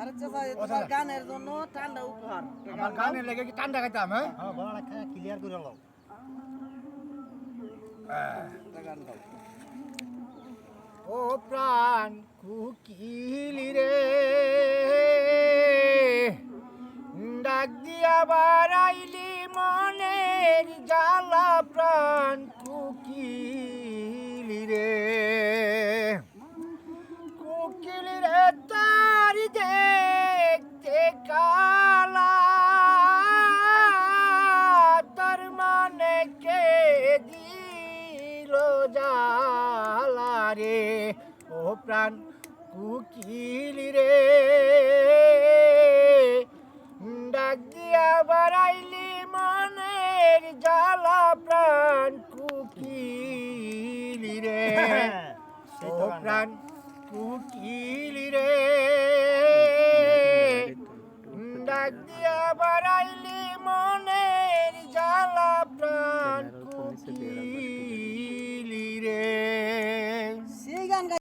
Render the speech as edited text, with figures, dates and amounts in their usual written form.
আরে চাচা তোমার গানের জন্য ঠান্ডা উপহার আমার গানের লেগে কি ঠান্ডা খাইতাম হ্যাঁ হ্যাঁ গলাটা খায় ক্লিয়ার করে লও গান গাও ও প্রাণ কুকিলি রে ডাক দিয়া বাড়াইলি মনের জ্বালা প্রাণ কুকিলি রে কুকিলি রে তার দেখতে কালা তার মানে কে দিল জ্বালা রে ও প্রাণ কুকিলি রে ডাক দিয়া বাড়াইলি মনের জ্বালা প্রাণ কুকিলি রে ও প্রাণ কুকিলি রে ডাক দিয়া বাড়াইলি মনের